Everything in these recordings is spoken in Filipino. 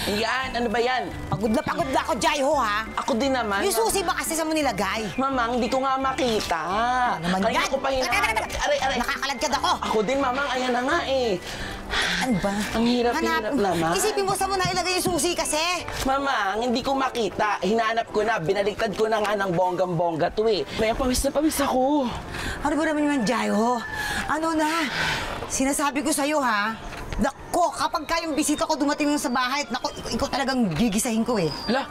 Yan, ano ba yan? Pagod na ako, Jaiho, ha? Ako din naman. Yung susi ba kasi sa mo nilagay? Mamang, di ko nga makita. Kaya ko pa hinahanap. Aray. Nakakalagkad ako. Ako din, mamang, ayan na nga eh. Ano ba? Ang hirap naman. Isipin mo sa mo na ilagay yung susi kasi. Mamang, hindi ko makita. Hinanap ko na, binaliktad ko na nga ng bonggang-bongga to eh. Kaya pawis na pawis ako. Ano ba naman yung Jaiho? Ano na? Sinasabi ko sa'yo, ha? Nako, kapag kayong bisita ko dumating sa bahay, nako, ikaw talagang gigisahin ko eh. Hala,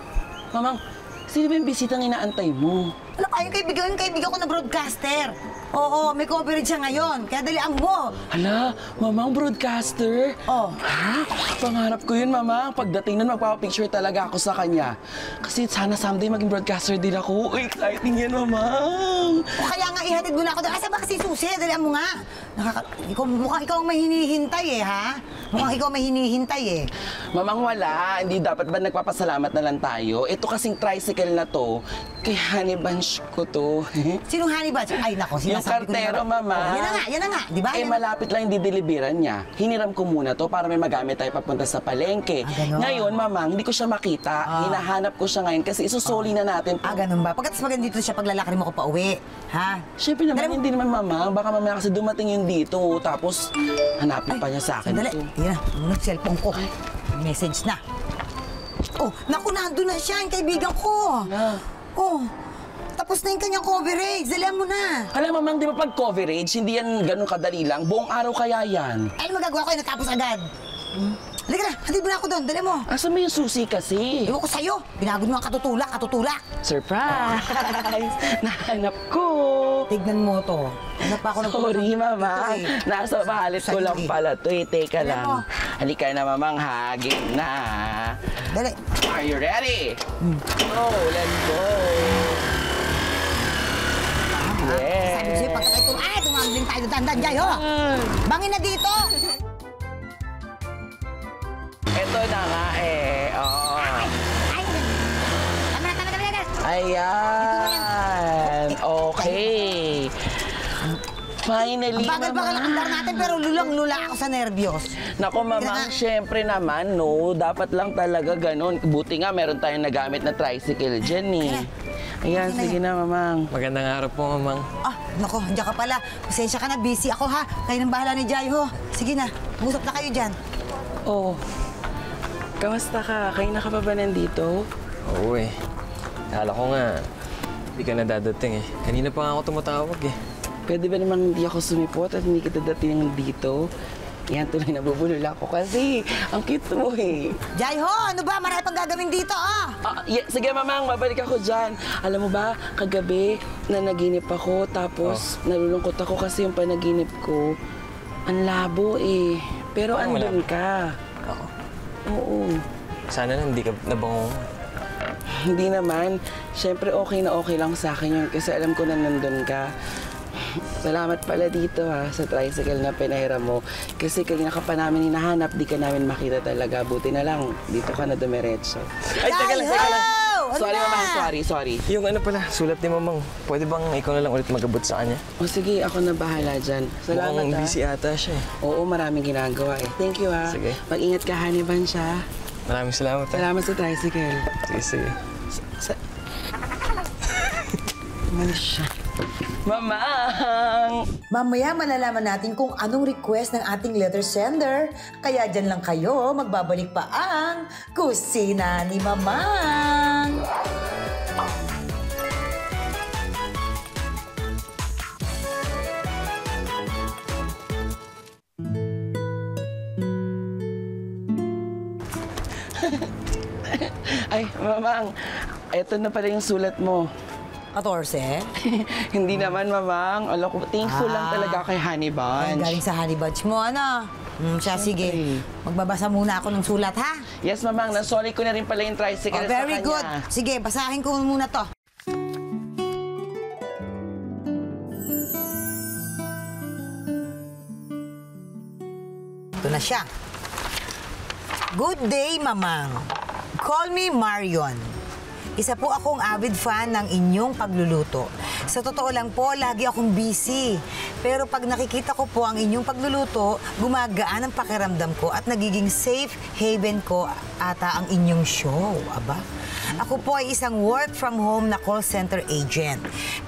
mamang, sino ba yung bisitang inaantay mo? Alam ka, yung kaibigan ko na broadcaster. Oo, may coverage siya ngayon, kaya dalian mo. Hala, mamang broadcaster? Oh. Ha? Pangarap ko yun, mamang. Pagdating nun, magpapapicture talaga ako sa kanya. Kasi sana someday maging broadcaster din ako. Uy, exciting yan, mamang. O kaya nga, ihatid mo na ako doon. Asa ba kasi susi? Dalian mo nga. Mukhang ikaw ang may hinihintay eh, ha? Mukhang ikaw may hinihintay eh. Mamang, wala. Hindi dapat ba nagpapasalamat na lang tayo? Ito kasing tricycle na to, kay Honey Bunch ko to. Sinong Honey Bunch? Ay, nako, Yung kartero, mama. Yan na nga, di ba? Eh, malapit lang yung dideliveran niya. Hiniram ko muna to para may magamit tayo papunta sa palengke. Ngayon, mamang, hindi ko siya makita. Hinahanap ko siya ngayon kasi isusoli na natin to. Ganun ba? Pagkatapos magandito siya, paglalakari mo ko pa uwi. Ha? Siyempre naman, hindi naman, mamang. Baka mamaya kasi dumating yun dito. Tapos, hanapin pa niya sa akin. Sandali. Yan na, cellphone ko. Message na. Oh, naku, nandun na siya, yung kaibigan ko. Oh. Tapos na yung kanyang coverage. Dalihan mo na. Alam, mamang, di ba pag coverage, hindi yan ganun kadali lang. Buong araw kaya yan. Ano magagawa ko yung natapos agad? Halika na, hatid mo na ako doon. Dalihan mo. Asa mo yung susi kasi? Ewan ko sa'yo. Pinagod mo ang katutulak. Surprise! Nahanap ko! Tignan mo to. Hanap pa ako ng Sorry, mama. Nasa bahalit ko lang pala to eh. Teka lang. Halika na, mamang. Hagin na. Dali. Are you ready? Go, let's go. Yes. Sabi ko sa'yo, pagka kayo tumambling tayo dandan, Jaiho. Bangin na dito. Ito na nga eh. Oo. Ayan. Okay. Finally, bagal-bagal ang andar natin pero lulang-lula ako sa nervyos. Naku, mamang, syempre naman, no. Dapat lang talaga ganun. Buti nga, meron tayong nagamit na tricycle dyan eh. Ayan, sige na, mamang. Magandang araw po, mamang. Naku, andiyan ka pala. Pasensya ka na, busy ako ha. Kayo nang bahala ni Jaiho. Sige na, usap na kayo dyan. Oh, kamusta ka? Kayo na ka pa ba nandito? Oo eh. Akala ko nga, hindi ka na dadating eh. Kanina pa nga ako tumatawag eh. Pwede ba namang hindi ako sumipot at hindi kita dating dito? Yan, tuloy nabubulol ako kasi ang cute mo eh. Jaiho, ano ba? Marami pang gagawin dito, Sige, mamang, mabalik ako dyan. Alam mo ba, kagabi, nanaginip ako, tapos nalulungkot ako kasi yung panaginip ko, ang labo eh. Pero andun ka. Ako? Oo. Sana na hindi ka nabango. Hindi naman. Siyempre, okay na okay lang sa akin yun kasi alam ko na nandun ka. Salamat pala dito sa tricycle na pinahiram mo. Kasi kanina ka pa namin hinahanap, di ka namin makita talaga. Buti na lang, dito ka na dumiretso. Ay, teka lang. Sorry, mamang, sorry. Yung ano pala, sulat ni mamang. Pwede bang ikaw na lang ulit magabot sa kanya? O sige, ako na bahala dyan. Salamat Mukhang busy ata siya eh. Oo, maraming ginagawa eh. Thank you Sige. Mag-ingat ka, Honey Bunch ha. Maraming salamat Salamat sa tricycle. Sige. Ano siya? Mamang! Mamaya malalaman natin kung anong request ng ating letter sender. Kaya dyan lang kayo, magbabalik pa ang Kusina ni Mamang! Ay, mamang, eto na pala yung sulat mo. 14? Hindi naman, mamang. Alam ko, thankful lang talaga kay Honey Bunch. Galing sa Honey Bunch mo, ano? Siya, sige. Magbabasa muna ako ng sulat, ha? Yes, mamang. Nasorry ko na rin pala yung tricycle sa kanya. Very good. Sige, basahin ko muna to. Ito na siya. Good day, Mamang. Call me Marion. Isa po akong avid fan ng inyong pagluluto. Sa totoo lang po, lagi akong busy. Pero pag nakikita ko po ang inyong pagluluto, gumagaan ang pakiramdam ko at nagiging safe haven ko ata ang inyong show. Aba? Ako po ay isang work from home na call center agent.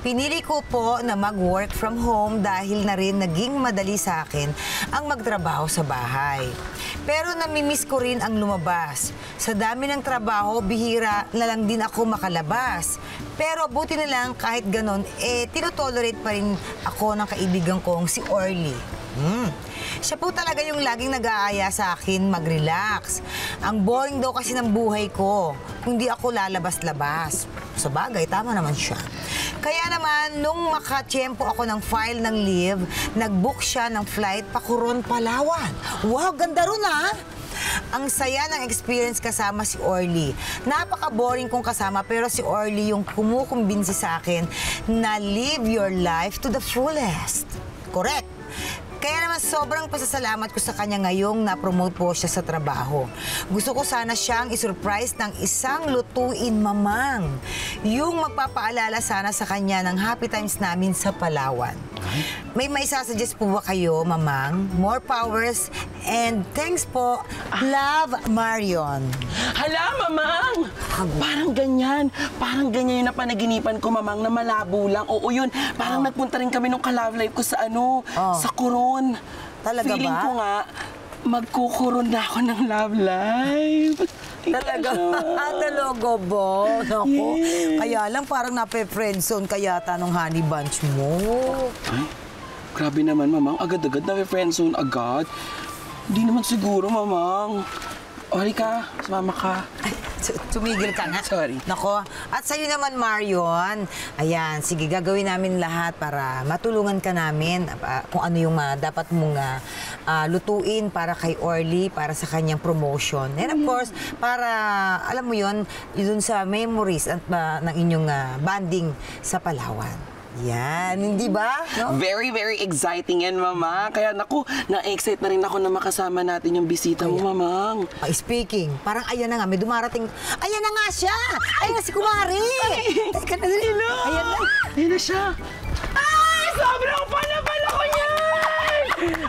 Pinili ko po na mag-work from home dahil na rin naging madali sa akin ang magtrabaho sa bahay. Pero namimiss ko rin ang lumabas. Sa dami ng trabaho, bihira na lang din ako makalabas. Pero buti na lang kahit ganon, tinotolerate pa rin ako ng kaibigan kong si Orly. Siya po talaga yung laging nag-aaya sa akin mag-relax. Ang boring daw kasi ng buhay ko kung di ako lalabas-labas. Sa bagay, tama naman siya. Kaya naman, nung makatiyempo ako ng file ng leave, nag-book siya ng flight pa Coron, Palawan. Wow, ganda ron ah! Ang saya ng experience kasama si Orly. Napaka-boring kong kasama pero si Orly yung kumukumbinsi sa akin na live your life to the fullest. Correct. Kaya naman sobrang pasasalamat ko sa kanya ngayong na-promote po siya sa trabaho. Gusto ko sana siyang isurprise ng isang lutuin mamang. Yung magpapaalala sana sa kanya ng happy times namin sa Palawan. May maisasuggest po ba kayo, mamang? More powers and thanks po. Love, Marion. Hala, mamang! Parang ganyan. Parang ganyan yung napanaginipan ko, mamang, na malabo lang. Oo, yun. Parang nagpunta rin kami nung ka-love life ko sa sa Coron. Talaga Feeling ba? ko nga, magkukuron na ako ng love life. Talaga? Talaga ba? Naku. Yes. Kaya lang parang nape-friendzone ka yata nung honey bunch mo. Ay, grabe naman, mamang. Agad-agad na friendzone agad. Hindi naman siguro, mamang. O, halika. Sumama ka. Tumigil ka nga. Sorry. Nako. At sa'yo naman, Marion, ayan, sige, gagawin namin lahat para matulungan ka namin kung ano yung dapat mong lutuin para kay Orly, para sa kanyang promotion. And of course, para, alam mo yun sa memories at ng inyong banding sa Palawan. Yan, hindi ba? No? Very, very exciting yan, mama. Kaya naku, na-excite na rin ako na makasama natin yung bisita mo, mamang. Speaking, parang ayan na nga, may dumarating. Ayan na nga siya! Ayan na si Kumari! Teka na, Hello! ayan na. Ayan na siya. Ay! Sobrang panapal ako niyan!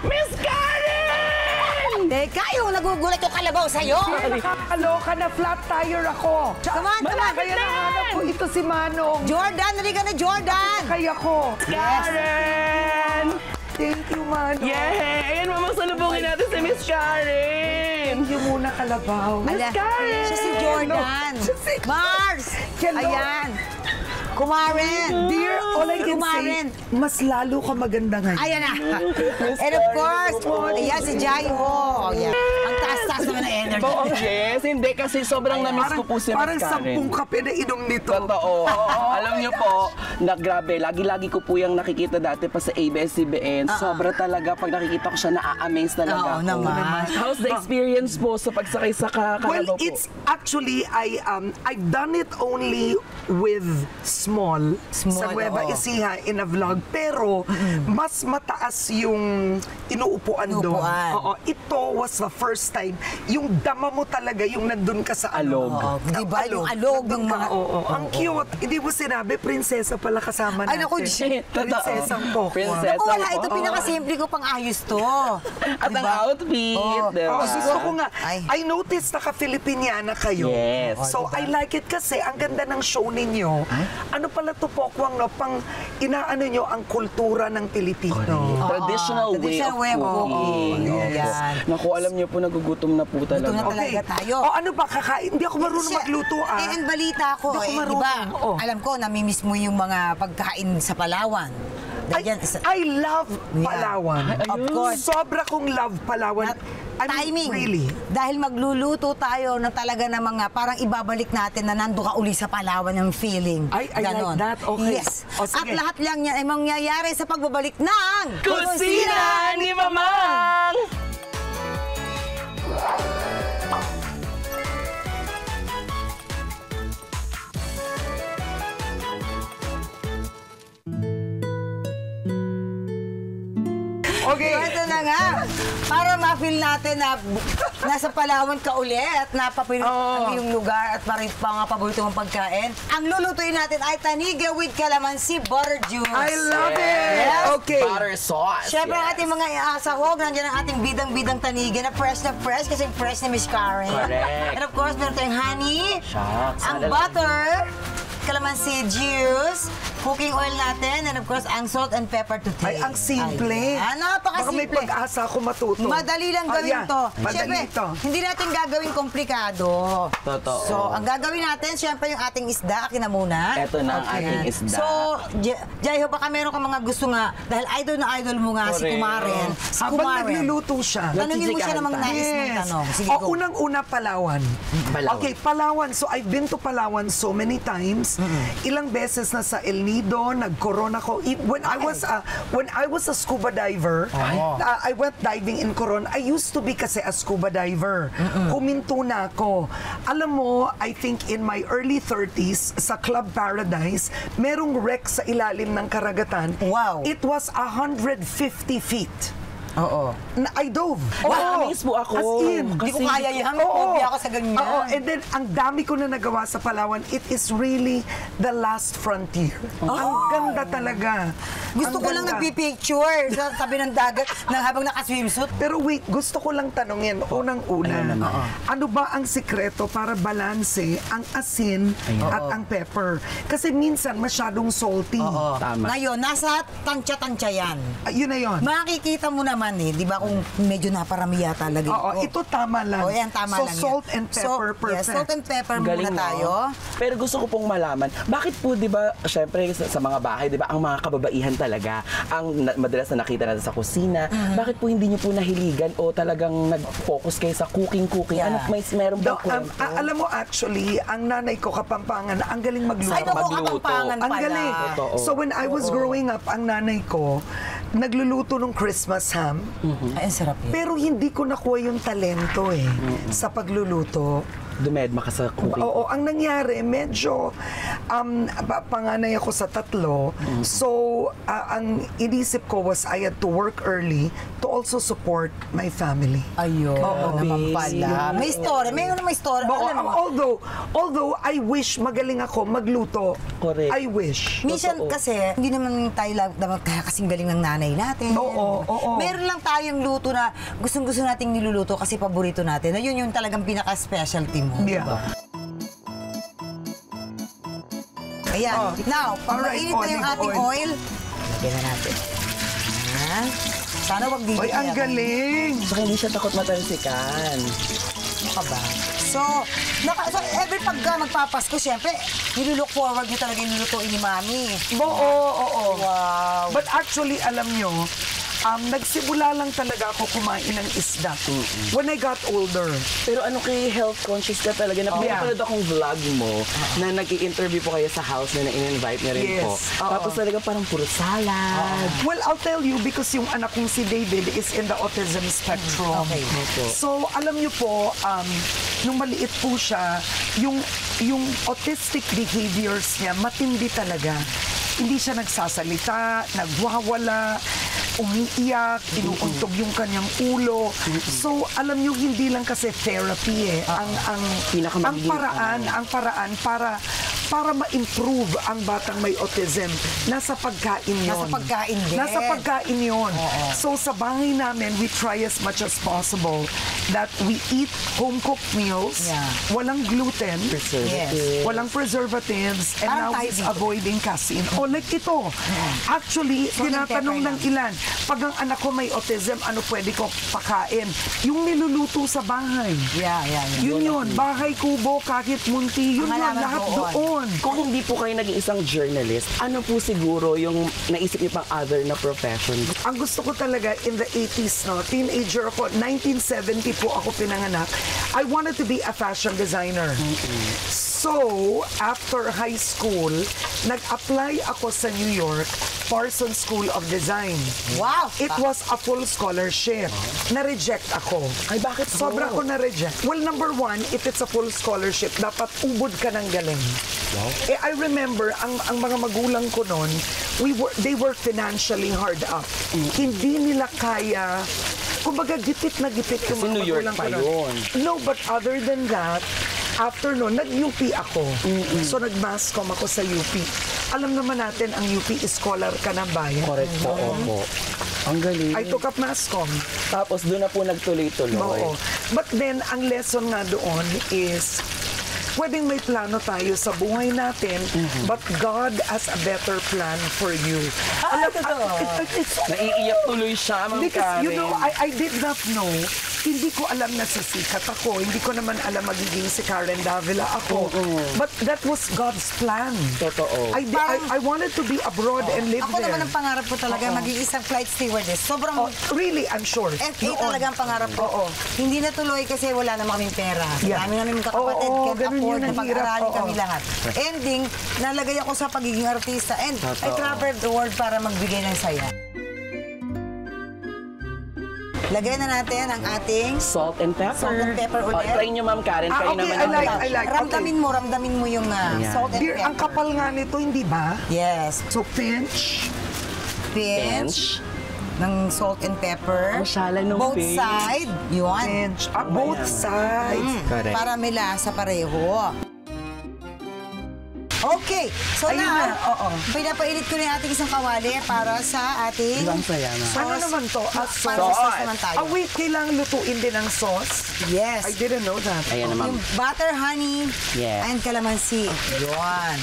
Miss Karen! Teka, yung nagugulat yung kalabaw sa'yo. Nakakaloka na flat tire ako. Come on, come on. Kaya nahanap ko ito si Manong. Jordan, halika na, Jordan! Kaya ko. Karen! Thank you, Manong. Yay! Ayan, mamang salubungin natin si Miss Karen! Thank you muna, Kalabaw. Ala, siya si Jordan. Siya si- Mars! Hello. Ayan. Kumaren. Dear, all I can Kumaren. say, mas lalo ka maganda ngayon. Ayan na. And of course, ayan si Jai Ho. Ayan. Ang taas-taas naman ng energy. Oo, yes. Hindi, kasi sobrang na-miss ko po si Miss Parang Karen. 10 kape na inom nito. Totoo. Alam niyo po, na grabe, lagi-lagi ko po yung nakikita dati pa sa ABS-CBN. Sobra talaga, pag nakikita ko siya, na-amaze talaga Oo ako. naman. How's the experience po sa pagsakay sa Well, Kalabaw po? it's actually, I've done it only with small sa Nueva oo. Ecija in a vlog. Pero, mas mataas yung inuupuan doon. Inuupuan. Oo, ito was the first time. Yung dama mo talaga, yung nandun ka sa Alog. Oo, di ba? Yung alog ng Nandun ka, mga... Oo, ang cute. Hindi mo sinabi, prinsesa pala kasama Ay, natin. naku, Prinsesang Pokwa. Prinsesa. Naku, wala. po. Ito pinakasimple ko pang ayos to. At ang outfit, Oo. diba? Oh, gusto ko nga. Ay. I noticed naka-Filipiniana kayo. Yes. So, I like it kasi ang ganda ng show ninyo. Ano pala to, Pokwang, no? Pang inaano nyo ang kultura ng Pilipino. Traditional way of cooking. Yes. Naku, alam niyo po, nagugutom na po talaga. Gutom na talaga tayo. O ano ba, kakain? Hindi ako marunong Siya- magluto, Eh, ang balita ko, Hindi ako di ba? marunong. Oh. Alam ko, namimiss mo yung mga pagkain sa Palawan. Dahil yan, I love Palawan. Of course. Sobra kong love Palawan. I mean, Timing. Really. Dahil magluluto tayo na talaga ng mga parang ibabalik natin na nando ka uli sa Palawan yung feeling. I like Ganon. that. Okay. Yes. O, At sige. lahat lang yan ay mangyayari sa pagbabalik ng Kusina ni Mamang! Okay. So, ito na nga. Para ma-feel natin na nasa Palawan ka uli at napapilit ang iyong lugar at mga paborito mong pagkain. Ang lulutuin natin ay taniga with calamansi butter juice. I love it. Yes. Okay. butter sauce. Siyempre, ang Yes. ating mga sahog, nandiyan ang ating bidang-bidang tanigan na fresh kasi fresh ni Miss Karen. Correct. And of course, meron tayong honey, Shucks. ang butter, calamansi juice, cooking oil natin, and of course, ang salt and pepper to taste. Ay, ang simple. Ayan, Baka may napakasimple. pag-asa ako matuto. Madali lang gawin Ayan, to. Madali Siyempre, to. hindi natin gagawin komplikado. Totoo. So, ang gagawin natin, siyempre yung ating isda, akin na muna. Eto na ang Ayan. ating isda. So, Jaiho, baka meron ka mga gusto nga, dahil idol na idol mo nga si Correct. Kumaren. Si Habang Kumaren. nagluluto siya. Tanungin mo siya ng mga nais mong tanong. Sige, go. Unang-una, Palawan. Palawan. Okay, Palawan. So, I've been to Palawan so many times. Ilang beses na sa El Nido, nag-Coron ako. When I was a scuba diver, I went diving in Coron. I used to be kasi a scuba diver. Huminto na ako. Alam mo, I think in my early 30s, sa Club Paradise, merong wreck sa ilalim ng karagatan. Wow. It was 150 feet. Oo. I dove. Na-amaze po ako. As in. Hindi ko kaya yan. Oo. Phobia ako sa ganyan. Oo. And then, ang dami ko na nagawa sa Palawan. It is really the last frontier. Ang ganda talaga. Gusto Ang ko lang ganda. nagpipicture sa tabi ng dagat nang habang naka-swimsuit. Pero wait, gusto ko lang tanungin, unang-una, ano ba ang sikreto para balanse ang asin at ang pepper? Kasi minsan masyadong salty. Tama. Ngayon, nasa tansya-tansya yan. Yun na yun. Makikita mo naman di ba kung medyo naparami yata lagi. Oo, ito tama lang. O yan, tama so, lang yan. salt and pepper, So, perfect. yes, salt and pepper Galing muna mo. tayo. Pero gusto ko pong malaman, bakit po, di ba, syempre sa mga bahay, di ba, ang mga kababaihan talaga, madalas na nakita natin sa kusina, bakit po hindi niyo po nahiligan o talagang nag-focus kayo sa cooking? Yeah. Ano, meron bang kwento? Alam mo, actually, ang nanay ko Kapampangan, ang galing magluto. Ay, naku, Magluto. Kapampangan Ang pala. galing. Totoo. So when I was growing up, ang nanay ko, nagluluto ng Christmas ham. Ay, ang sarap yan. Pero hindi ko nakuha yung talento sa pagluluto. Dumedma ka sa cooking. Oo, ang nangyari, medyo panganay ako sa tatlo. So, ang inisip ko was I had to work early to also support my family. Ayun, naman busy. pala. May story. May story. Oo, Alam mo, although I wish magaling ako magluto. Correct. I wish. minsan Totoo. kasi, hindi naman tayo kaya kasing galing ng nanay natin. Oo. Meron lang tayong luto na gustong-gusto nating niluluto kasi paborito natin. Na yun yung talagang pinaka-specialty mo. Yeah. Diba? Ayan. Now, pag Alright, mainit na yung olive ating oil, lagyan na natin. Ayan. Sana wag dito. Ay, ang galing! Saka hindi siya takot matalsikan. Ano ka ba? So every pag magpapasko, siyempre, nilulook forward nyo talaga yung nilutuin ni Mami. Oo. Wow. But actually, alam nyo, nagsimula lang talaga ako kumain ng isda when I got older. Pero ano kay health conscious ka talaga? Napapanood akong vlog mo na nag-i-interview po kayo sa house na in-invite niya rin Yes. po. Tapos talaga parang puro salad. Well, I'll tell you because yung anak kong si David is in the autism spectrum. Okay. So, alam niyo po, nung maliit po siya, yung autistic behaviors niya, matindi talaga. Hindi siya nagsasalita, nagwawala, umiiyak, inuuntog yung kanyang ulo. So, alam niyo, hindi lang kasi therapy ang paraan para ma-improve ang batang may autism, nasa pagkain yun. Nasa pagkain din. Nasa pagkain yun. So, sa bahay namin, we try as much as possible that we eat home-cooked meals, Yeah. walang gluten, Preservative. walang preservatives, and Parang now tayo he's dito. avoiding casein. O, like ito. Actually, Salt and tinatanong pepper ng ilan, pag ang anak ko may autism, ano pwede ko pakain? Yung niluluto sa bahay. Yeah. Yun. Bahay kubo, kahit munti, yun Ang halaman lahat doon. doon. Kung hindi po kayo naging isang journalist, ano po siguro yung naisip niyo pang other na profession? Ang gusto ko talaga in the 80s, no, teenager ako, 1970 po ako pinanganak. I wanted to be a fashion designer. So, after high school, nag-apply ako sa New York, Parsons School of Design. Wow. It was a full scholarship. Na-reject ako. Ay, bakit po? Sobra ko na-reject. Well, number one, if it's a full scholarship, dapat ubod ka ng galing. I remember, ang mga magulang ko noon, they were financially hard up. Hindi nila kaya, kumbaga gipit na gipit yung Kasi mga New York magulang pa ko noon. yun. No, but other than that, after noon, nag-UP ako. So, nag-mass comm ako sa UP. alam naman natin ang UP scholar ka ng bayan. Correct po, opo. Ang galing. I took up mass comm. Tapos doon na po nagtuloy-tuloy. Oo. But then, ang lesson nga doon is, pwedeng may plano tayo sa buhay natin, but God has a better plan for you. Totoo. It's Naiiyak tuloy siya, Ma'am because, Karen. you know, I did not know, hindi ko alam na sisikat ako. Hindi ko naman alam magiging si Karen Davila ako. But that was God's plan. Totoo. I wanted to be abroad and live Ako there. naman ang pangarap ko talaga, maging isang flight stewardess. Sobrang Really, I'm sure. FA talaga ang pangarap ko. Oo. Hindi natuloy kasi wala naman kaming pera. Yeah. Dami namin kakapatid, Oo, can't ganun afford yun na ang hirap. pag-aralin Oo. kami lahat. Ending, nalagay ako sa pagiging artista and I Totoo. traveled the world para magbigay ng saya. Lagay na natin ang ating Salt and pepper. Salt and pepper ulit. Try nyo, Ma'am Karen. Kayo okay, naman I ang like. Ramdamin mo yung Ayan. salt and Dear, pepper. ang kapal nga nito, hindi ba? Yes. So, pinch. Pinch ng salt and pepper. Ang shala ng Both pinch. side. Yun. Pinch. Both sides. Correct. Para may lasa pareho. Okay, so Ayun now, na, oo. pinapainit ko na yung ating isang kawali para sa ating Ibang saya, Ma'am. Ano naman to? Para Sauce. sa sauce naman tayo. Wait, kailangan lutuin din ang sauce? Yes. I didn't know that. Ayan na, Yung Ma'am. butter, honey, Yes. and calamansi. Yun.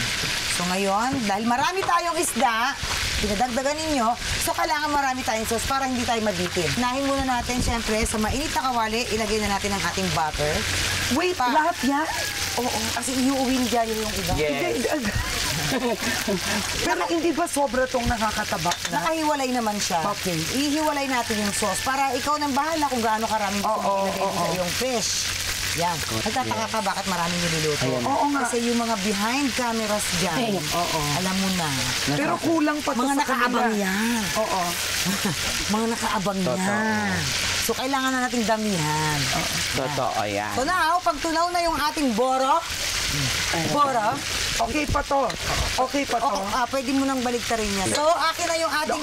So ngayon, dahil marami tayong isda, pinadagdagan ninyo, so kailangan marami tayong sauce para hindi tayo mabitin. Nahin muna natin, syempre, sa mainit na kawali, ilagay na natin ang ating butter. Wait, Pa- lahat yan? Oo, kasi iuuwi ni Jayo yung iba. Yes. Pero hindi ba sobra tong nakakataba na? Nakahiwalay naman siya. Okay. Ihiwalay natin yung sauce para ikaw nang bahala kung gaano karaming gusto mo ilagay mo sa iyong fish. Yan. Nagtataka ka bakit maraming niluluto. Oo nga. Kasi yung mga behind cameras dyan, alam mo na. Pero kulang pa to Mga sa nakaabang kanila. yan. Oo. Mga nakaabang yan. So, kailangan na nating damihan. Totoo yan. So now, pag tunaw na yung ating boro, Okay pa to. Okay pa to. pwede mo nang baliktarin yan. So, akin na yung ating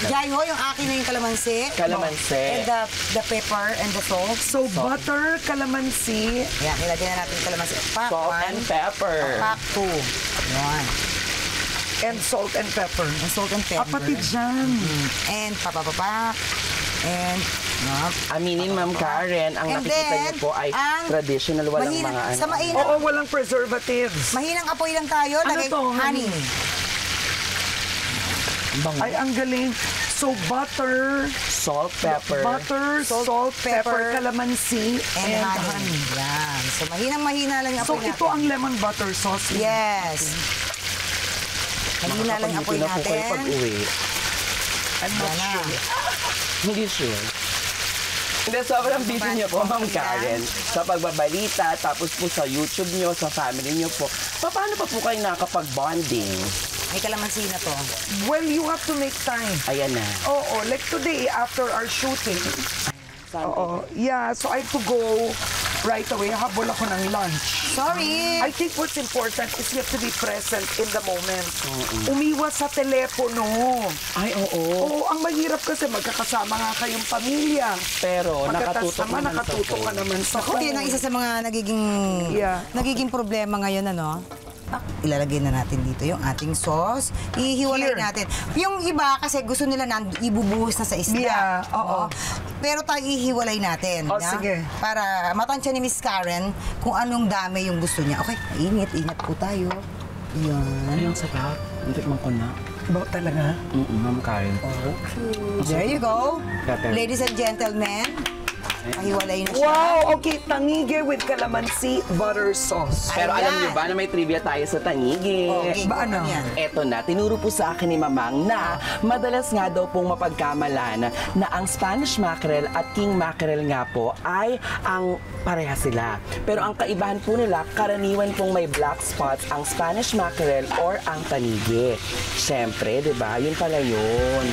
Jayo, yung akin na yung kalamansi. Kalamansi. And the pepper and the salt. So, butter, calamansi, Ayan, ilagay na natin yung kalamansi. Pack Salt 1, and pepper. pack 2. Yan. and salt and pepper. And salt and pepper. Apatid dyan. And papapapak. And, Aminin, Ma'am Karen, ang And nakikita then, niyo po ay ang traditional, walang mahina- mga sa mainang, Oo, walang preservatives. mahinang apoy lang tayo. Ano Lagay to, honey? honey. Ay, ang galing. So, butter, Salt, pepper. salt, pepper, pepper, calamansi, And honey. Yan. So, mahinang-mahina lang yung So, apoy ito natin. ang lemon butter sauce. Yes. Mahina lang yung apoy Makakapagluto na po kayo natin. pag-uwi. I'm not Yan na. sure. Hindi sure. Hindi, sobrang busy niyo po, Ma'am Karen, sa pagbabalita, tapos po sa YouTube niyo, sa family niyo po. Paano pa po kayo nakakapag-bonding? May kalamansi na to. Well, you have to make time. Ayan na. Oo, like today, after our shooting, oo, yeah, so I have to go right away. Habol ako ng lunch. Sorry. I think what's important is you have to be present in the moment. Umiwas sa telepono. Ay, oo. Oo, ang mahirap kasi magkakasama nga kayong pamilya. Pero Pagkatas nakatutok naman, naman nakatutok ka naman sa Ako, yun ang isa sa mga Yeah. nagiging problema ngayon, ano? Ilalagay na natin dito yung ating sauce. Ihiwalay Here. natin. Yung iba kasi gusto nila ibubuhos na sa isda. Yeah, oo. Pero tayo ihiwalay natin. Oh, na? sige. Para matansya ni Miss Karen kung anong dami yung gusto niya. Okay, ingat po tayo. Yan. Ay, ang sarap. Tikman ko na. Ba talaga? Ma'am Karen. There you go. Pepper. Ladies and gentlemen, pahiwalay na siya. Wow, okay, tanige with calamansi butter sauce. Pero alam Ayan. niyo ba na may trivia tayo sa tangigi? Okay, Ba, ano? yan. Eto na, tinuro po sa akin ni Mamang na madalas nga daw pong mapagkamalan na ang Spanish mackerel at king mackerel nga po ay ang pareha sila. Pero ang kaibahan po nila, karaniwan pong may black spots ang Spanish mackerel or ang tanigi. Siyempre, di ba? Yun pala yun.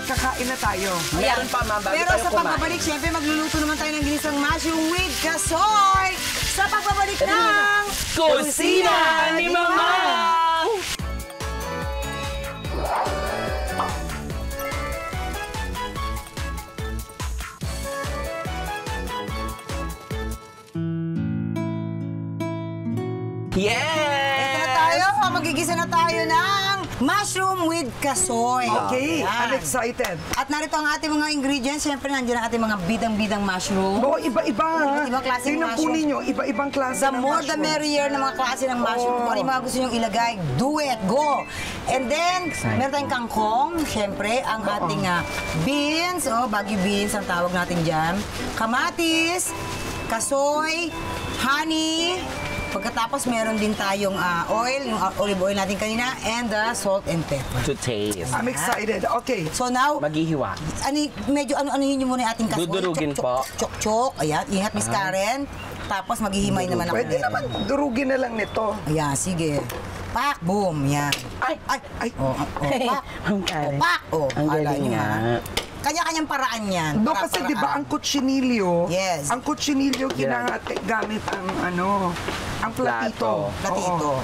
Kakain na tayo. Meron pa, Ma'am, bago Pero tayo sa kumain. pagbabalik, syempre magluluto naman tayo ng ginisang mushroom with kasoy sa pagbabalik ng Kusina ni Mamang! Yes! Ito na tayo, magigisa na tayo ng mushroom with kasoy. Okay, Yan. I'm excited. At narito ang ating mga ingredients. Siyempre, nandiyan ang ating mga bidang-bidang mushroom. Oo, iba-iba. Iba't-ibang klaseng Tingnan po mushroom. ninyo, iba-ibang klase The ng more the mushroom. merrier na mga klase ng mushroom. Kung ano yung mga gusto nyong ilagay, do it, go! And then, meron tayong kangkong, syempre, ang ating beans, baggy beans ang tawag natin dyan. Kamatis, kasoy, honey, pagkatapos meron din tayong oil, yung olive oil natin kanina, and the salt and pepper. To taste. I'm excited. Okay. So now, Maghihiwa. medyo ano-anuhin nyo muna yung ating kasoy. Dudurugin po. Chok-chok. Ayan, ingat Miss Karen. Tapos maghihimay naman ako. Pwede naman, durugin na lang nito. Ayan, sige. Pak, boom, yan. Ay! Ay, Pak. Ang Karen. Pak. Ang galing nyo, nga. ha? Kanya-kanyang paraan yan. No, kasi di ba ang kutsinilyo, Yes. ang kutsinilyo ginahati gamit ang ang platito. Platito.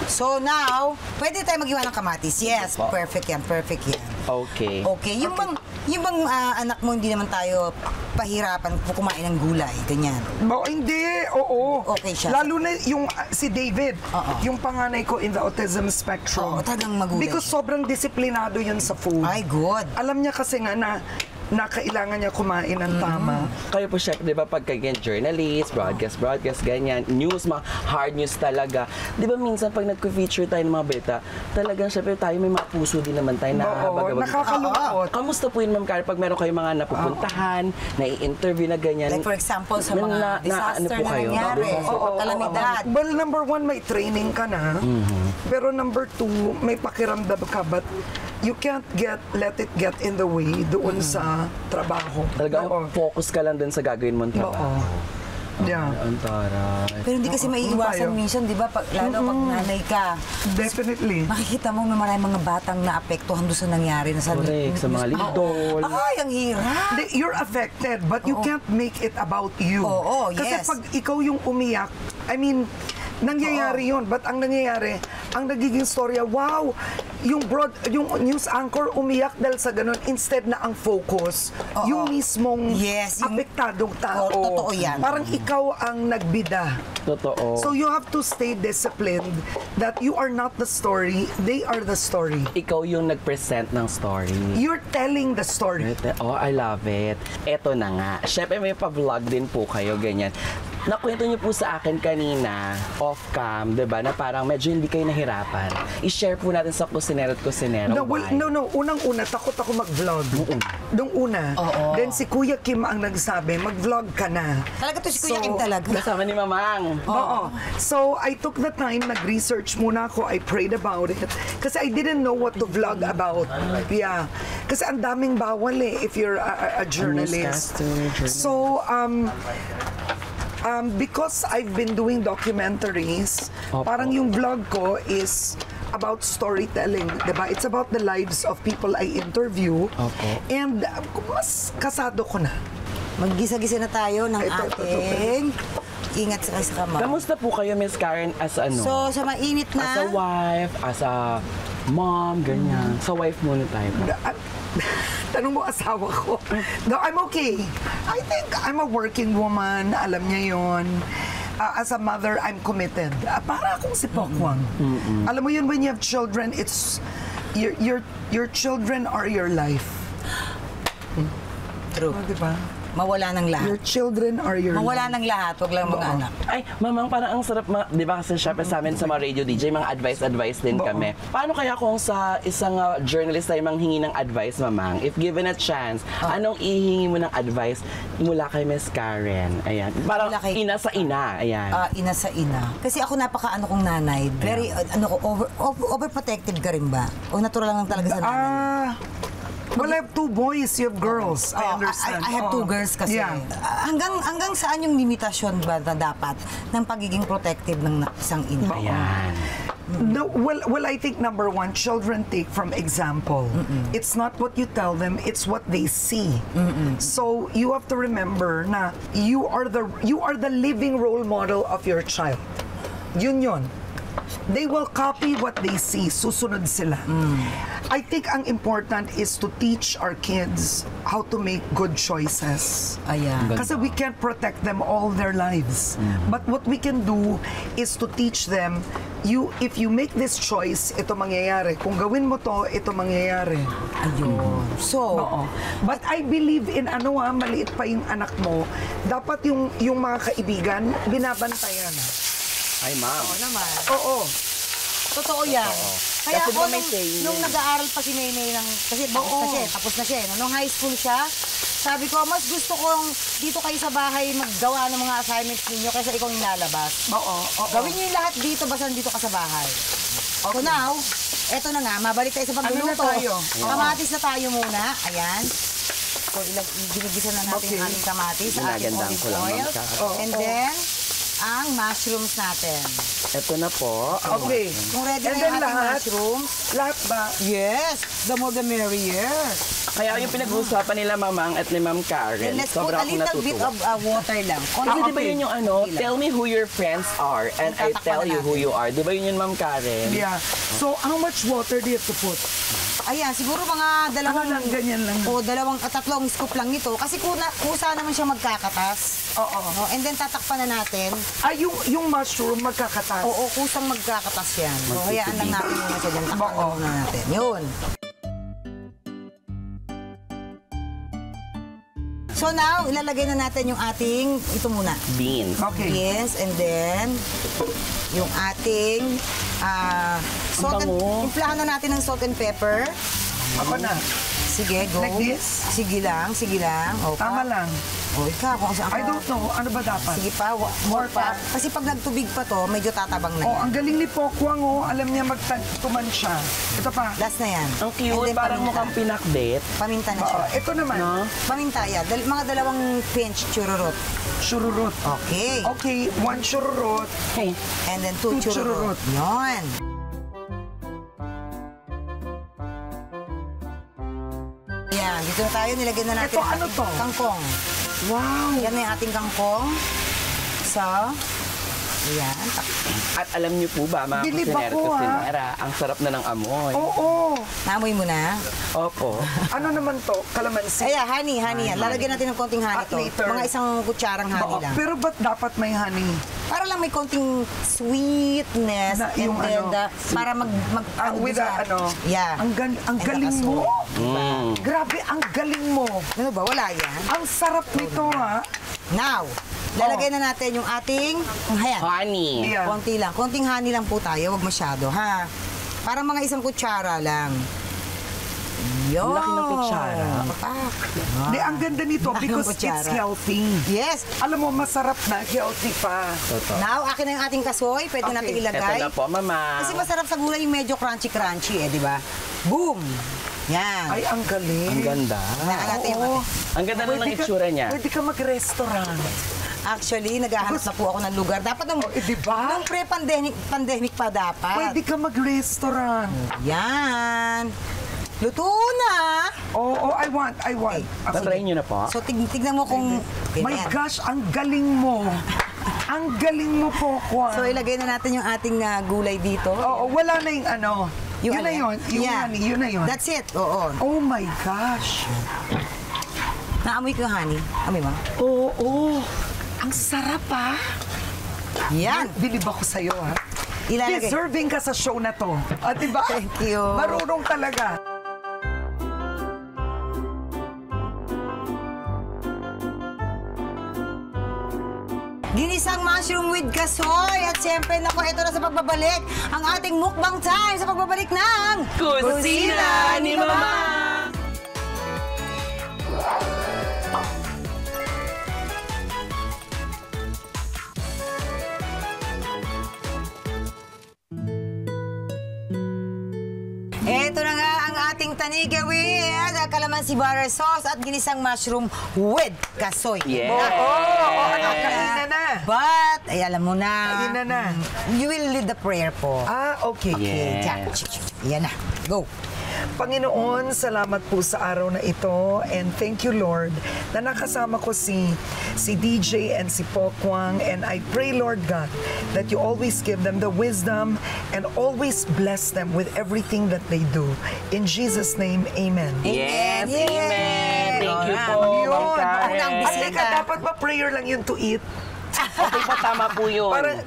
So now, pwede tayo maghiwa ng kamatis. Yes, Po. perfect yan, perfect yan. Okay. Okay, yung bang anak mo hindi naman tayo pahirapan kumain ng gulay, ganyan. Hindi, oo. Okay siya. Lalo na yung si David, Oo. yung panganay ko in the autism spectrum. Oo, talagang magulay Because siya. sobrang disiplinado yun sa food. Ay, good. Alam niya kasi nga na kailangan niya kumain ng tama. Kayo po, chef, di ba, pagka ganyan, journalist, broadcast, ganyan, news, mga hard news talaga. Di ba minsan pag nag-feature tayo ng mga beta, talagang, syempre, tayo may mga puso din naman tayo na Oo, nakakalungkot. Kamusta po yun, Ma'am Karen, pag meron kayong mga napupuntahan, na-i-interview na ganyan? Like for example, sa mga ano disaster po na kayo? nangyari, kalamidad. Well, number one, may training ka na. Pero number two, may pakiramdam ka, but you can't let it get in the way doon sa trabaho. Talagang Oo. focus ka lang dun sa gagawin mong trabaho. Yeah. Ang taray. Pero hindi kasi maiiwasan tayo. minsan, di ba? Lalo pag nanay ka, Definitely. makikita mo na maraming mga batang naapektuhan doon sa nangyari na sa... Correct, sa mga lindol. Ay, ang hirap. You're affected, but you can't make it about you. Oo, Kasi yes. pag ikaw yung umiyak, I mean, nangyayari yun. But ang nangyayari, ang nagiging storya, wow, yung news anchor umiyak dahil sa ganun instead na ang focus, Oo. yung mismong Yes, yung- apektadong tao. Oo, totoo yan. Parang ikaw ang nagbida. Totoo. So you have to stay disciplined that you are not the story, they are the story. Ikaw yung nag-present ng story. You're telling the story. Oh, I love it. Eto na nga. Siyempre may pa-vlog din po kayo, ganyan. Nakwento niyo po sa akin kanina, off-cam, di ba, na parang medyo hindi kayo nahirapan. I-share po natin sa kusinero at kusinero. No, unang-una, takot ako mag-vlog. Nung una. Oo. Then si Kuya Kim ang nagsabi, mag-vlog ka na. Talaga to si Kuya Kim talaga. Kasama ni Mamang. Oo. So, I took the time, nag-research muna ako, I prayed about it. Kasi I didn't know what to vlog about. Yeah. Kasi ang daming bawal if you're a journalist. newscaster, So, because I've been doing documentaries, Opo. parang yung vlog ko is about storytelling, diba? It's about the lives of people I interview. Opo. And mas kasado ko na. Maggisa-gisa na tayo ng Ito. ating ingat sa kamay. Kamusta po kayo, Miss Karen, as ano? So, sa mainit na... as a wife, as a mom, ganyan. Sa wife muna tayo. Tanong mo asawa ko. No, I'm okay. I think I'm a working woman. Alam niya yon. As a mother, I'm committed. Para akong si Pokwang. Alam mo yun, when you have children, it's your children are your life. True. Diba? Mawala ng lahat. Your children are your Mawala life. ng lahat, wag lang mga anak. Ay, Mamang, parang ang sarap, di ba kasi syempre sa amin sa mga radio DJ, mga advice din Oo. kami. Paano kaya kung sa isang journalist ay manghingi ng advice, Mamang? If given a chance, anong ihingi mo ng advice mula kay Miss Karen? Ayan. Parang Mula kay- ina sa ina. Ayan. Ina sa ina. Kasi ako napaka-ano kong nanay. Very, overprotective ka rin ba? O natural lang talaga sa nanay? Well, I have 2 boys, you have girls. I understand. I have 2 girls kasi. Yeah. Hanggang saan yung limitasyon ba na dapat ng pagiging protective ng isang ina? Ayan. No, well, I think number one, children take from example. It's not what you tell them; it's what they see. So you have to remember na you are the living role model of your child. Yun. they will copy what they see. Susunod sila. I think ang important is to teach our kids how to make good choices. Ayan. Kasi we can't protect them all their lives. But what we can do is to teach them, if you make this choice, ito mangyayari. Kung gawin mo to, ito mangyayari. Ayun. So, Oo. But I believe in maliit pa yung anak mo, dapat yung mga kaibigan, binabantayan. Ay, ma'am. oo naman. Oo. Totoo yan. Kaya Kasi ako, ba may saying nung yun? nag-aaral pa si Maymay kasi tapos na siya. No? Nung high school siya, sabi ko, mas gusto kong dito kayo sa bahay maggawa ng mga assignments ninyo kaysa ikaw yung lalabas. Oo. Gawin niyo yung lahat dito, basta dito ka sa bahay. So now, eto na nga, mabalik tayo sa pagluluto. Ano na tayo? Kamatis na tayo muna. Ayan. So, ginigisa na natin Okay. ang aming kamatis sa ating Ginagandang olive ko lang, oil. Ma'am Kat. And then, ang mushrooms natin. Ito na po. Okay. Kung ready And na then yung ating lahat? mushrooms, Lahat ba? yes, the more the merrier. Kaya yung pinag-uusapan nila Mamang at ni Ma'am Karen, Then let's put sobra a akong little bit natutuwa. of water lang. Kasi di ba yun yung tell me who your friends are and I Tatakpan tell na you who natin. you are. Di ba yun yung Ma'am Karen? Yeah. So, how much water do you have to put? Ayan, siguro mga dalawang... Ano lang, ganyan lang. O, tatlong scoop lang nito. Kasi kusa naman siya magkakatas. Oo. No? And then tatakpan na natin. Yung mushroom magkakatas. Oo, kusang magkakatas yan. So, hayaan lang natin muna siya dyan. Takpan Oo. muna natin. Yun. So now, ilalagay na natin yung ating, ito muna. Beans. Okay. Yes, and then, yung ating salt and, bango. timplahan na natin ng salt and pepper. Ako na. Sige, go. Like this? Sige lang, sige lang. O, Tama lang. O, ikaw, kung saan I don't know. Ano ba dapat? Sige pa, more pa. Kasi pag nagtubig pa to, medyo tatabang na Oh, yan. ang galing ni Pokwang, oh. Alam niya magtuman siya. Ito pa. Last na yan. Ang And cute, then parang paminta. mukhang pinakbit. Paminta na siya. Ito naman. No? Paminta, yan. Mga dalawang pinch chururot. Shururut. Okay. Okay, 1 shururut. Hey, And then 2 Two chururot. chururot. Yun. Yan, dito na tayo. Nilagyan na natin Ito, ang ano ating to? kangkong. Wow. Yan na yung ating kangkong. So, yan. at alam niyo po ba, mga Bilib kusinero, ako, ha? kusinera, ang sarap na ng amoy. Oo. Naamoy mo na. Opo. Ano naman to? Kalamansi. Ay, honey yan. Lalagyan natin ng konting honey At to. later. Mga isang kutsarang honey Oo, lang. pero ba't dapat may honey? Para lang may konting sweetness. Na yung and then ano, para mag With sa- ano? Yeah. Ang And galing mo. Mm. Grabe, ang galing mo. Ano ba? Wala yan. Ang sarap nito, ha? Now, lalagay na natin yung ating ayan. Honey. Yeah. Konti lang. Konting honey lang po tayo. Huwag masyado, ha? Parang mga isang kutsara lang. Yun. Ang laki ng kutsara. Papak. Di, ang ganda nito Ang because kutsara. it's healthy. Yes. Alam mo, masarap na, healthy pa. Now, akin na yung ating kasoy. Pwede Okay. natin Ito ilagay. na po, mama. Kasi masarap sa gulay yung medyo crunchy-crunchy, di ba? Boom! Yan. Ay, ang galing. Ang ganda. Tingnan natin yung Oo. Ang ganda na ng itsura niya. Pwede ka mag-restaurant. Actually, naghahanap na po ako ng lugar. Dapat nung, Di ba? nung pre-pandemic pa dapat. Pwede ka mag-restaurant. Yan. Luto na. Oo, I want. Tatry niyo na po. So, tignan mo kung... My Ganyan. gosh, ang galing mo. Ang galing mo po, Kwan. So, ilagay na natin yung ating gulay dito. Oo, wala na yung ano. Yun na yun. Yung Yeah. honey, yun na yun. That's it. Oo. Oh my gosh. Naamoy ko yung honey. Amoy mo? Oo. Ang sarap, ha? Yan. Bilib ako sa'yo, ha? Ilalagay. Deserving ka sa show na to. Diba? Thank you. Marunong talaga. Ginisang mushroom with kasoy. At siyempre, nako, ito na sa pagbabalik. Ang ating mukbang time sa pagbabalik ng... Kusina ni Mama! Ito na nga ang ating tanike with calamansi butter sauce at ginisang mushroom with kasoy. Yeah. Kanina na. But, ay alam mo na. Kanina na. You will lead the prayer po. Okay. Yeah. Yan na. Go. Panginoon, salamat po sa araw na ito. And thank you, Lord, na nakasama ko si DJ and si Pokwang. And I pray, Lord God, that you always give them the wisdom and always bless them with everything that they do. In Jesus' name, amen. Yes, Yay! amen. Thank you Alright. po, Yun. Ma'am Karen. Unang At bisita. teka, dapat ba prayer lang yun to eat? Okay po, tama po yun. Parang,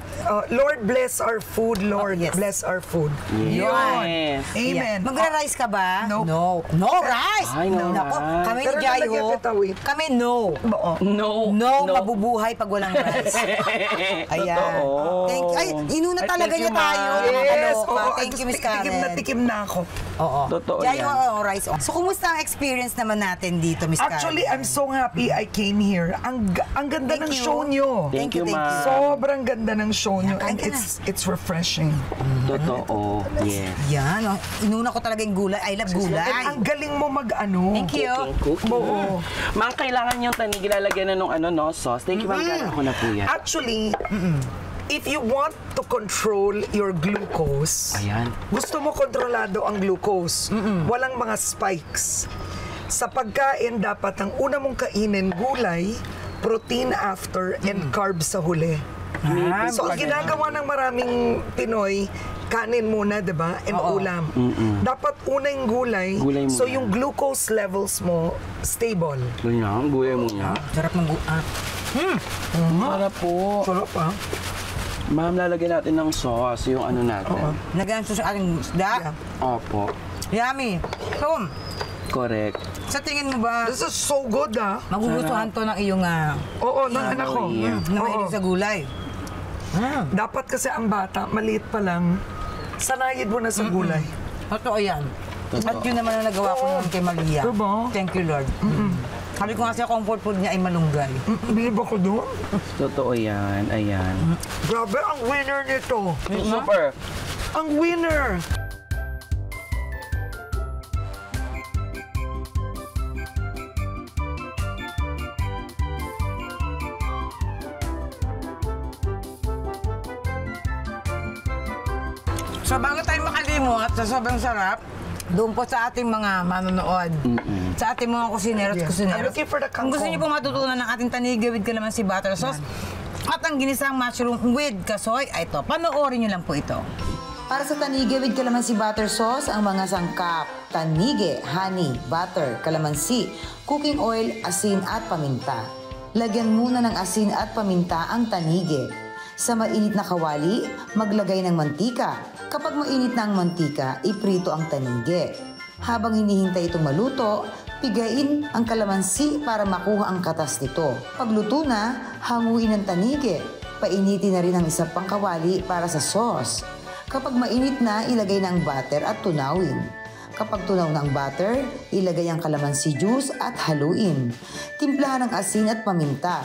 Lord, bless our food, Lord. yes. Bless our food. Yes. Amen. Magra-rice ka ba? Nope. No. No rice! Ay, no Nako, rice. kami ni Pero Jayo, nalagyan kita with- kami no. Oo. No. No, mabubuhay pag walang rice. Ayan. Totoo. Ay, inuna Ay, talaga thank niya you, tayo. ma'am. Yes. Nakakaloka. Thank you, Miss Karen. Tikim na ako. Oo. Totoo Jayo, yan. rice. So, kumusta ang experience naman natin dito, Miss Karen? Actually, I'm so happy I came here. Ang ganda Thank ng you. show nyo. Thank you, ma'am. Sobrang ganda ng show nyo. Kain And ka na. it's refreshing. Totoo. Yes. Yan. Oh. Inuna ko talaga yung gulay. I love gulay. And ang galing mo mag-ano. Thank you. Cooking. Oo. Ma'am, kailangan yung tanig ilalagyan na nung sauce. Thank you, Ma'am Karen. Ako na po yan. Actually, if you want to control your glucose, Ayan. gusto mo kontrolado ang glucose, walang mga spikes. Sa pagkain, dapat ang una mong kainin gulay, protein after, and carbs sa huli. So, ang ginagawa ng maraming Pinoy, kanin muna, di ba? And ulam. Dapat una yung gulay, Gulay muna. so yung glucose levels mo, stable. Ganyan, gulay mo niya. Sarap ng Para po. Sarap pa. Ma'am, lalagyan natin ng sauce, yung natin. Naganto sa ating isda. Opo. Yummy. So, Correct. sa tingin mo ba, This is so good, ah. magugustuhan to ng iyong Oo, ng anak ko. yeah. na mahilig sa gulay? Dapat kasi ang bata, maliit pa lang, sanayin mo na sa gulay. Totoo yan. At yun naman ang nagawa ko naman kay Malia. Diba? Thank you, Lord. Sabi ko nga sa comfort food niya ay malunggay. Bilib ako doon. Totoo yan. Ayan. Grabe, ang winner nito. Super. Ang winner! So bago tayo makalimot sa sobrang sarap, doon po sa ating mga manonood, sa ating mga kusinero at Yeah. kusinero. I'm looking for the Kung gusto kangkong. niyo po matutunan ng ating tanigi with calamansi butter sauce at ang ginisang mushroom with kasoy, ay ito, panoorin niyo lang po ito. Para sa tanigi with calamansi butter sauce, ang mga sangkap, tanige, honey, butter, calamansi, cooking oil, asin at paminta. Lagyan muna ng asin at paminta ang tanige. Sa mainit na kawali, maglagay ng mantika. Kapag mainit na ang mantika, iprito ang tanige. Habang hinihintay itong maluto, pigain ang kalamansi para makuha ang katas nito. Pagluto na, hanguin ang tanige. Painitin na rin ang isa pang kawali para sa sauce. Kapag mainit na, ilagay na ang butter at tunawin. Kapag tunaw na ang butter, ilagay ang kalamansi juice at haluin. Timplahan ng asin at paminta.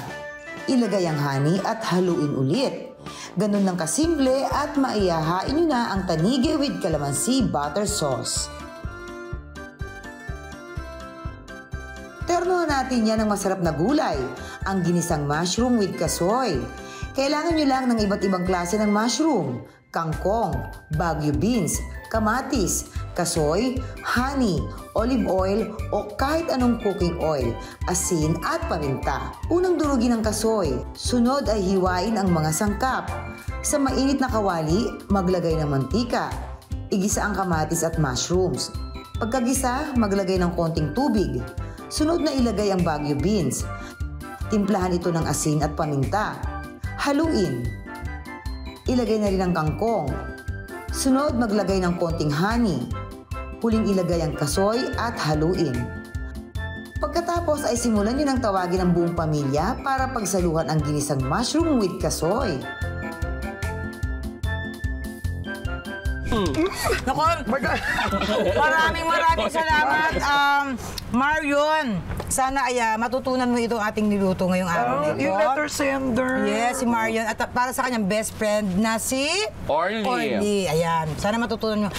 Ilagay ang honey at haluin ulit. Ganun lang kasimple at maihahain nyo na ang tanige with calamansi butter sauce. Terno natin yan ng masarap na gulay, ang ginisang mushroom with kasoy. Kailangan nyo lang ng iba't ibang klase ng mushroom, kangkong, baguio beans, kamatis, kasoy, honey, olive oil o kahit anong cooking oil, asin at paminta. Unang durugin ang kasoy, sunod ay hiwain ang mga sangkap. Sa mainit na kawali, maglagay ng mantika. Igisa ang kamatis at mushrooms. Pagkagisa, maglagay ng konting tubig. Sunod na ilagay ang baguio beans. Timplahan ito ng asin at paminta. Haluin. Ilagay na rin ang kangkong. Sunod, maglagay ng konting honey. Huling ilagay ang kasoy at haluin. Pagkatapos ay simulan nyo ng tawagin ang buong pamilya para pagsaluhan ang ginisang mushroom with kasoy. Naku, maraming salamat, Marion. Sana ay matutunan mo itong ating niluto ngayong araw na ito. Yung letter sender. Yes, si Marion. At para sa kanyang best friend na si Orly. Ayan. Sana matutunan nyo.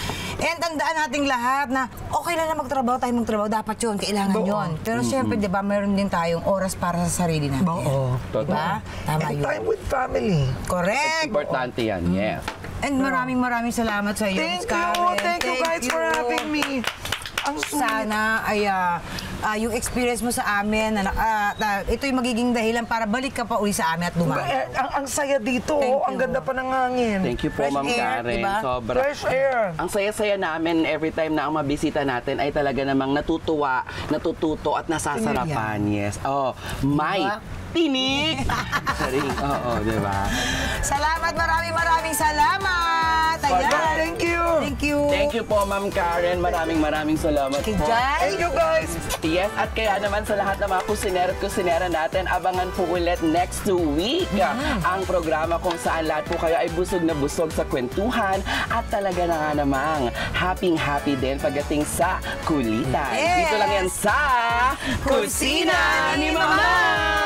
And tandaan nating lahat na okay lang na magtrabaho tayo magtrabaho. Dapat yun. Kailangan yun. Pero syempre, di ba, meron din tayong oras para sa sarili natin. Oo. Di ba? Tama And yun. time with family. Correct. Importante yan, yeah. And maraming salamat sa iyo, Miss Thank you. Karen. Thank you guys for having me. Sana ay yung experience mo sa amin, ito yung magiging dahilan para balik ka pa uli sa amin at dumami. Ang saya dito, Thank ang you. ganda pa ng hangin. Thank you po, Fresh Ma'am air, Karen. diba? Sobra. Fresh air. Ang saya-saya namin every time na ang mabisita natin ay talaga namang natutuwa, natututo at nasasarapan. Yes. Oh, may Diba? tinig! Sorry. Oo, di ba? Salamat, maraming salamat! Ayan. Thank you. Thank you. Thank you po, Ma'am Karen. Maraming salamat Kay po. Jai. Thank you, guys. Yes, at kaya naman sa lahat ng mga kusinero at kusinera natin, abangan po ulit next week ang programa kung saan lahat po kayo ay busog na busog sa kwentuhan at talaga na nga namang happy din pagdating sa kulitan. Yes. Dito lang yan sa Kusina ni Mama!